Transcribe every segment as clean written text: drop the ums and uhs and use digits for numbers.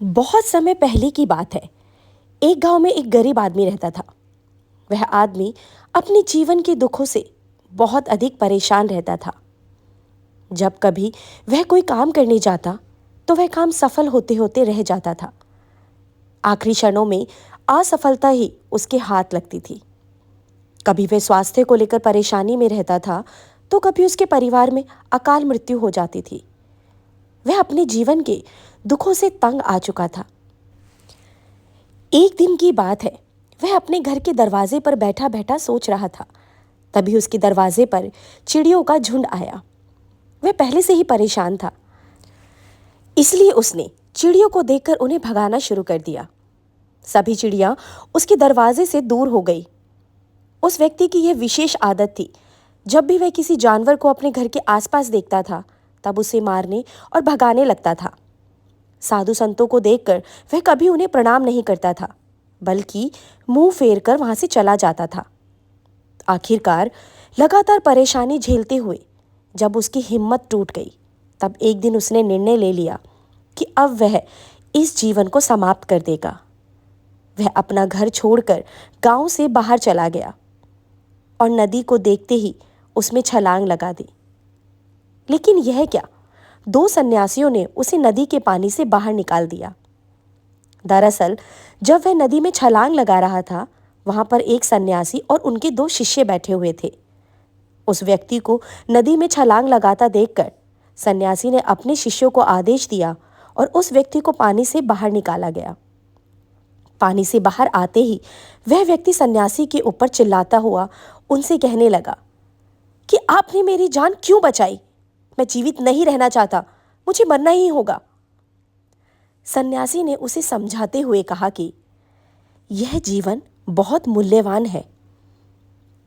बहुत समय पहले की बात है। एक गांव में एक गरीब आदमी रहता था। वह आदमी अपने जीवन के दुखों से बहुत अधिक परेशान रहता था। जब कभी वह कोई काम करने जाता तो वह काम सफल होते होते रह जाता था। आखिरी क्षणों में असफलता ही उसके हाथ लगती थी। कभी वह स्वास्थ्य को लेकर परेशानी में रहता था तो कभी उसके परिवार में अकाल मृत्यु हो जाती थी। वह अपने जीवन के दुखों से तंग आ चुका था। एक दिन की बात है। वह अपने घर के दरवाजे पर बैठा बैठा सोच रहा था। तभी उसके दरवाजे पर चिड़ियों का झुंड आया। वह पहले से ही परेशान था, इसलिए उसने चिड़ियों को देखकर उन्हें भगाना शुरू कर दिया। सभी चिड़ियां उसके दरवाजे से दूर हो गई। उस व्यक्ति की यह विशेष आदत थी, जब भी वह किसी जानवर को अपने घर के आसपास देखता था तब उसे मारने और भगाने लगता था। साधु संतों को देखकर वह कभी उन्हें प्रणाम नहीं करता था, बल्कि मुंह फेर कर वहां से चला जाता था। आखिरकार लगातार परेशानी झेलते हुए जब उसकी हिम्मत टूट गई, तब एक दिन उसने निर्णय ले लिया कि अब वह इस जीवन को समाप्त कर देगा। वह अपना घर छोड़कर गांव से बाहर चला गया और नदी को देखते ही उसमें छलांग लगा दी। लेकिन यह क्या, दो सन्यासियों ने उसे नदी के पानी से बाहर निकाल दिया। दरअसल जब वह नदी में छलांग लगा रहा था, वहां पर एक सन्यासी और उनके दो शिष्य बैठे हुए थे। उस व्यक्ति को नदी में छलांग लगाता देखकर सन्यासी ने अपने शिष्यों को आदेश दिया और उस व्यक्ति को पानी से बाहर निकाला गया। पानी से बाहर आते ही वह व्यक्ति सन्यासी के ऊपर चिल्लाता हुआ उनसे कहने लगा कि आपने मेरी जान क्यों बचाई? मैं जीवित नहीं रहना चाहता, मुझे मरना ही होगा। सन्यासी ने उसे समझाते हुए कहा कि यह जीवन बहुत मूल्यवान है,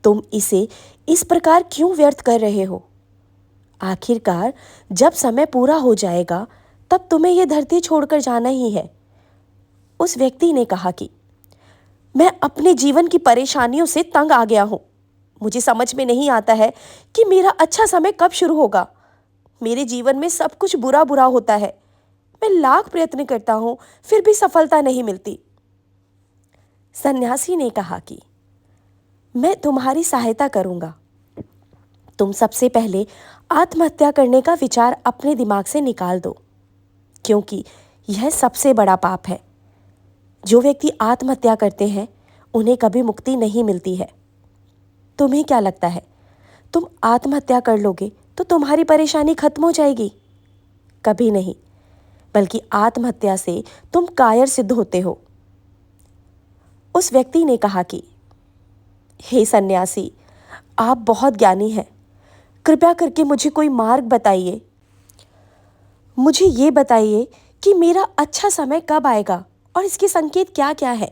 तुम इसे इस प्रकार क्यों व्यर्थ कर रहे हो? आखिरकार जब समय पूरा हो जाएगा तब तुम्हें यह धरती छोड़कर जाना ही है। उस व्यक्ति ने कहा कि मैं अपने जीवन की परेशानियों से तंग आ गया हूं। मुझे समझ में नहीं आता है कि मेरा अच्छा समय कब शुरू होगा। मेरे जीवन में सब कुछ बुरा बुरा होता है। मैं लाख प्रयत्न करता हूं, फिर भी सफलता नहीं मिलती। सन्यासी ने कहा कि मैं तुम्हारी सहायता करूंगा। तुम सबसे पहले आत्महत्या करने का विचार अपने दिमाग से निकाल दो, क्योंकि यह सबसे बड़ा पाप है। जो व्यक्ति आत्महत्या करते हैं उन्हें कभी मुक्ति नहीं मिलती है। तुम्हें क्या लगता है, तुम आत्महत्या कर लोगे तो तुम्हारी परेशानी खत्म हो जाएगी? कभी नहीं, बल्कि आत्महत्या से तुम कायर सिद्ध होते हो। उस व्यक्ति ने कहा कि हे सन्यासी, आप बहुत ज्ञानी हैं, कृपया करके मुझे कोई मार्ग बताइए। मुझे ये बताइए कि मेरा अच्छा समय कब आएगा और इसके संकेत क्या क्या है।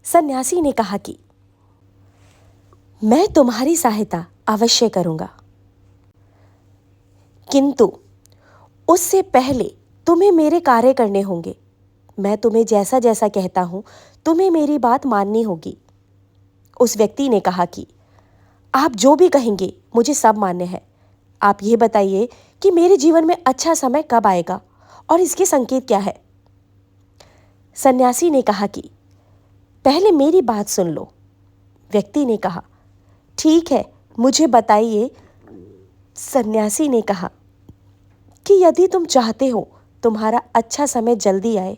सन्यासी ने कहा कि मैं तुम्हारी सहायता अवश्य करूंगा, किंतु उससे पहले तुम्हें मेरे कार्य करने होंगे। मैं तुम्हें जैसा जैसा कहता हूं तुम्हें मेरी बात माननी होगी। उस व्यक्ति ने कहा कि आप जो भी कहेंगे मुझे सब मान्य है। आप ये बताइए कि मेरे जीवन में अच्छा समय कब आएगा और इसके संकेत क्या है। सन्यासी ने कहा कि पहले मेरी बात सुन लो। व्यक्ति ने कहा ठीक है, मुझे बताइए। सन्यासी ने कहा कि यदि तुम चाहते हो तुम्हारा अच्छा समय जल्दी आए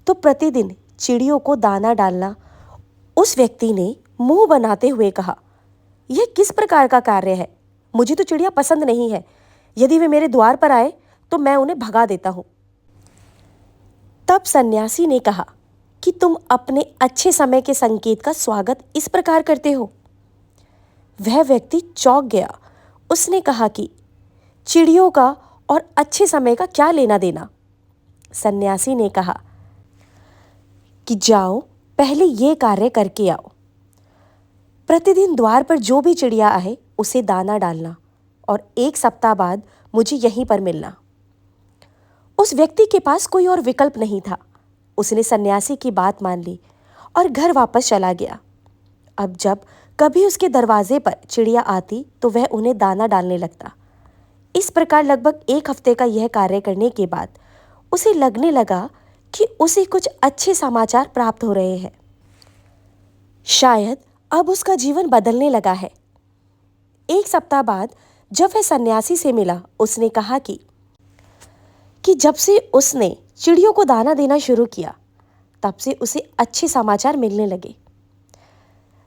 तो प्रतिदिन चिड़ियों को दाना डालना। उस व्यक्ति ने मुंह बनाते हुए कहा यह किस प्रकार का कार्य है? मुझे तो चिड़िया पसंद नहीं है। यदि वे मेरे द्वार पर आए तो मैं उन्हें भगा देता हूं। तब सन्यासी ने कहा कि तुम अपने अच्छे समय के संकेत का स्वागत इस प्रकार करते हो। वह व्यक्ति चौंक गया। उसने कहा कि चिड़ियों का और अच्छे समय का क्या लेना देना? सन्यासी ने कहा कि जाओ, पहले ये कार्य करके आओ। प्रतिदिन द्वार पर जो भी चिड़िया आए उसे दाना डालना और 1 सप्ताह बाद मुझे यहीं पर मिलना। उस व्यक्ति के पास कोई और विकल्प नहीं था। उसने सन्यासी की बात मान ली और घर वापस चला गया। अब जब कभी उसके दरवाजे पर चिड़िया आती तो वह उन्हें दाना डालने लगता। इस प्रकार लगभग 1 हफ्ते का यह कार्य करने के बाद उसे लगने लगा कि उसे कुछ अच्छे समाचार प्राप्त हो रहे हैं। शायद अब उसका जीवन बदलने लगा है। एक सप्ताह बाद जब वह सन्यासी से मिला, उसने कहा कि जब से उसने चिड़ियों को दाना देना शुरू किया, तब से उसे अच्छे समाचार मिलने लगे।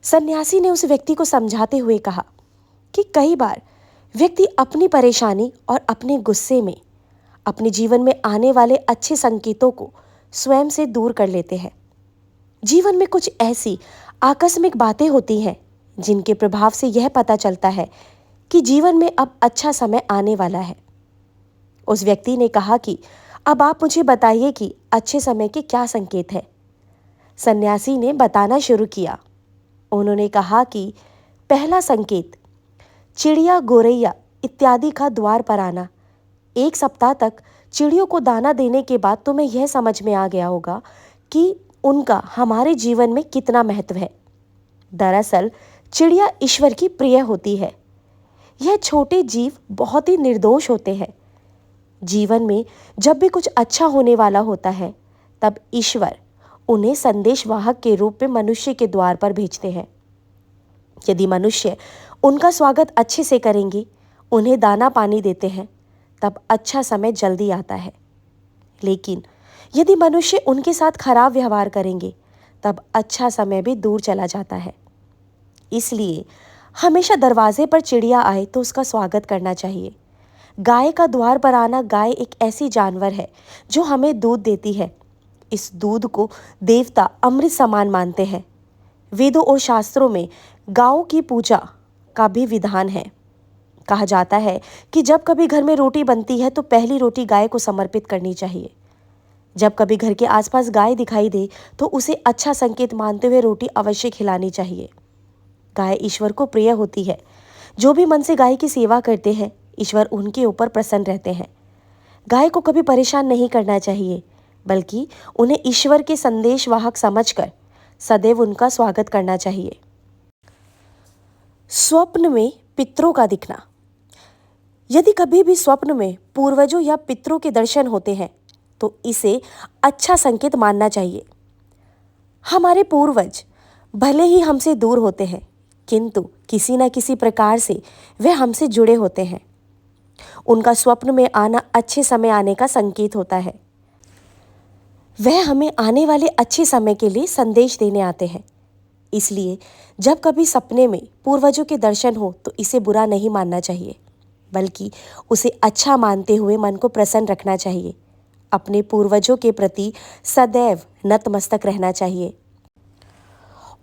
सन्यासी ने उस व्यक्ति को समझाते हुए कहा कि कई बार व्यक्ति अपनी परेशानी और अपने गुस्से में अपने जीवन में आने वाले अच्छे संकेतों को स्वयं से दूर कर लेते हैं। जीवन में कुछ ऐसी आकस्मिक बातें होती हैं जिनके प्रभाव से यह पता चलता है कि जीवन में अब अच्छा समय आने वाला है। उस व्यक्ति ने कहा कि अब आप मुझे बताइए कि अच्छे समय के क्या संकेत हैं। सन्यासी ने बताना शुरू किया। उन्होंने कहा कि पहला संकेत, चिड़िया, गोरैया इत्यादि का द्वार पर आना। एक सप्ताह तक चिड़ियों को दाना देने के बाद तुम्हें यह समझ में आ गया होगा कि उनका हमारे जीवन में कितना महत्व है। दरअसल चिड़िया ईश्वर की प्रिय होती है। यह छोटे जीव बहुत ही निर्दोष होते हैं। जीवन में जब भी कुछ अच्छा होने वाला होता है, तब ईश्वर उन्हें संदेशवाहक के रूप में मनुष्य के द्वार पर भेजते हैं। यदि मनुष्य उनका स्वागत अच्छे से करेंगे, उन्हें दाना पानी देते हैं, तब अच्छा समय जल्दी आता है। लेकिन यदि मनुष्य उनके साथ खराब व्यवहार करेंगे, तब अच्छा समय भी दूर चला जाता है। इसलिए हमेशा दरवाजे पर चिड़िया आए तो उसका स्वागत करना चाहिए। गाय का द्वार पर आना, गाय एक ऐसी जानवर है जो हमें दूध देती है। इस दूध को देवता अमृत समान मानते हैं। वेदों और शास्त्रों में गायों की पूजा का भी विधान है। कहा जाता है कि जब कभी घर में रोटी बनती है तो पहली रोटी गाय को समर्पित करनी चाहिए। जब कभी घर के आसपास गाय दिखाई दे तो उसे अच्छा संकेत मानते हुए रोटी अवश्य खिलानी चाहिए। गाय ईश्वर को प्रिय होती है। जो भी मन से गाय की सेवा करते हैं, ईश्वर उनके ऊपर प्रसन्न रहते हैं। गाय को कभी परेशान नहीं करना चाहिए, बल्कि उन्हें ईश्वर के संदेशवाहक समझकर सदैव उनका स्वागत करना चाहिए। स्वप्न में पितरों का दिखना। यदि कभी भी स्वप्न में पूर्वजों या पितरों के दर्शन होते हैं तो इसे अच्छा संकेत मानना चाहिए। हमारे पूर्वज भले ही हमसे दूर होते हैं, किंतु किसी न किसी प्रकार से वे हमसे जुड़े होते हैं। उनका स्वप्न में आना अच्छे समय आने का संकेत होता है। वह हमें आने वाले अच्छे समय के लिए संदेश देने आते हैं। इसलिए जब कभी सपने में पूर्वजों के दर्शन हो तो इसे बुरा नहीं मानना चाहिए, बल्कि उसे अच्छा मानते हुए मन को प्रसन्न रखना चाहिए। अपने पूर्वजों के प्रति सदैव नतमस्तक रहना चाहिए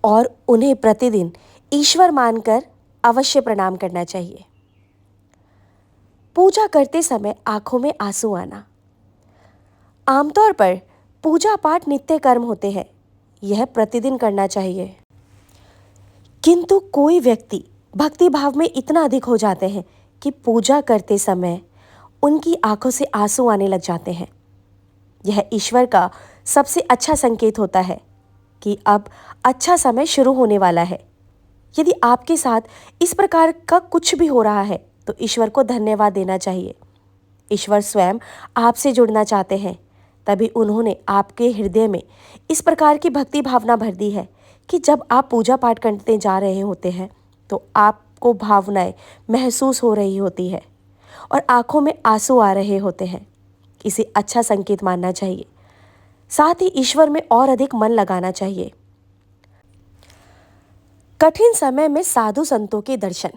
और उन्हें प्रतिदिन ईश्वर मानकर अवश्य प्रणाम करना चाहिए। पूजा करते समय आंखों में आंसू आना। आमतौर पर पूजा पाठ नित्य कर्म होते हैं, यह प्रतिदिन करना चाहिए। किंतु कोई व्यक्ति भक्ति भाव में इतना अधिक हो जाते हैं कि पूजा करते समय उनकी आंखों से आंसू आने लग जाते हैं। यह ईश्वर का सबसे अच्छा संकेत होता है कि अब अच्छा समय शुरू होने वाला है। यदि आपके साथ इस प्रकार का कुछ भी हो रहा है तो ईश्वर को धन्यवाद देना चाहिए। ईश्वर स्वयं आपसे जुड़ना चाहते हैं, तभी उन्होंने आपके हृदय में इस प्रकार की भक्ति भावना भर दी है कि जब आप पूजा पाठ करते जा रहे होते हैं तो आपको भावनाएं महसूस हो रही होती है और आंखों में आंसू आ रहे होते हैं। इसे अच्छा संकेत मानना चाहिए। साथ ही ईश्वर में और अधिक मन लगाना चाहिए। कठिन समय में साधु संतों के दर्शन।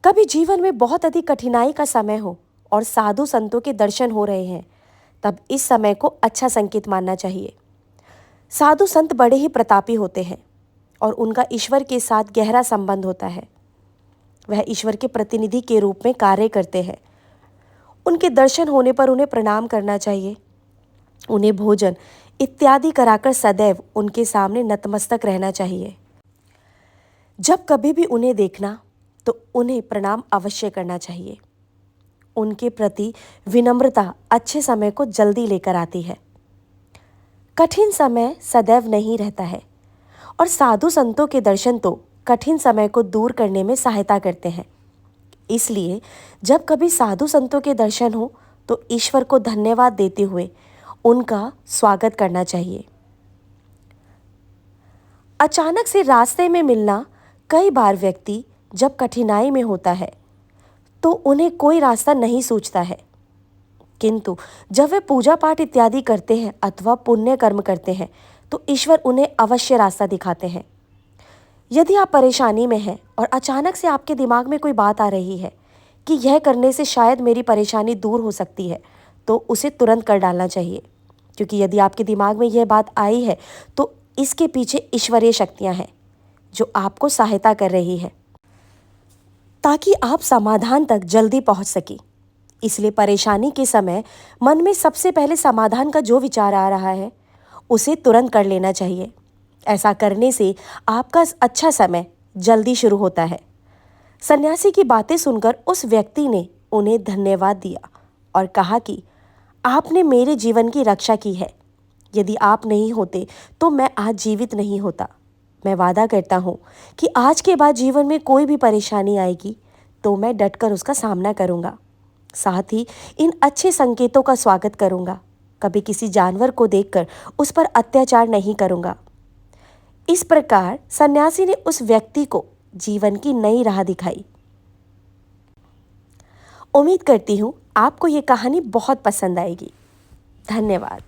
कभी जीवन में बहुत अधिक कठिनाई का समय हो और साधु संतों के दर्शन हो रहे हैं, तब इस समय को अच्छा संकेत मानना चाहिए। साधु संत बड़े ही प्रतापी होते हैं और उनका ईश्वर के साथ गहरा संबंध होता है। वह ईश्वर के प्रतिनिधि के रूप में कार्य करते हैं। उनके दर्शन होने पर उन्हें प्रणाम करना चाहिए। उन्हें भोजन इत्यादि कराकर सदैव उनके सामने नतमस्तक रहना चाहिए। जब कभी भी उन्हें देखना तो उन्हें प्रणाम अवश्य करना चाहिए। उनके प्रति विनम्रता अच्छे समय को जल्दी लेकर आती है। कठिन समय सदैव नहीं रहता है और साधु संतों के दर्शन तो कठिन समय को दूर करने में सहायता करते हैं। इसलिए जब कभी साधु संतों के दर्शन हो तो ईश्वर को धन्यवाद देते हुए उनका स्वागत करना चाहिए। अचानक से रास्ते में मिलना, कई बार व्यक्ति जब कठिनाई में होता है तो उन्हें कोई रास्ता नहीं सूझता है, किंतु जब वे पूजा पाठ इत्यादि करते हैं अथवा पुण्य कर्म करते हैं तो ईश्वर उन्हें अवश्य रास्ता दिखाते हैं। यदि आप परेशानी में हैं और अचानक से आपके दिमाग में कोई बात आ रही है कि यह करने से शायद मेरी परेशानी दूर हो सकती है, तो उसे तुरंत कर डालना चाहिए, क्योंकि यदि आपके दिमाग में यह बात आई है तो इसके पीछे ईश्वरीय शक्तियाँ हैं जो आपको सहायता कर रही है ताकि आप समाधान तक जल्दी पहुंच सकें। इसलिए परेशानी के समय मन में सबसे पहले समाधान का जो विचार आ रहा है उसे तुरंत कर लेना चाहिए। ऐसा करने से आपका अच्छा समय जल्दी शुरू होता है। सन्यासी की बातें सुनकर उस व्यक्ति ने उन्हें धन्यवाद दिया और कहा कि आपने मेरे जीवन की रक्षा की है। यदि आप नहीं होते तो मैं आज जीवित नहीं होता। मैं वादा करता हूँ कि आज के बाद जीवन में कोई भी परेशानी आएगी तो मैं डटकर उसका सामना करूँगा। साथ ही इन अच्छे संकेतों का स्वागत करूँगा। कभी किसी जानवर को देखकर उस पर अत्याचार नहीं करूँगा। इस प्रकार सन्यासी ने उस व्यक्ति को जीवन की नई राह दिखाई। उम्मीद करती हूँ आपको ये कहानी बहुत पसंद आएगी। धन्यवाद।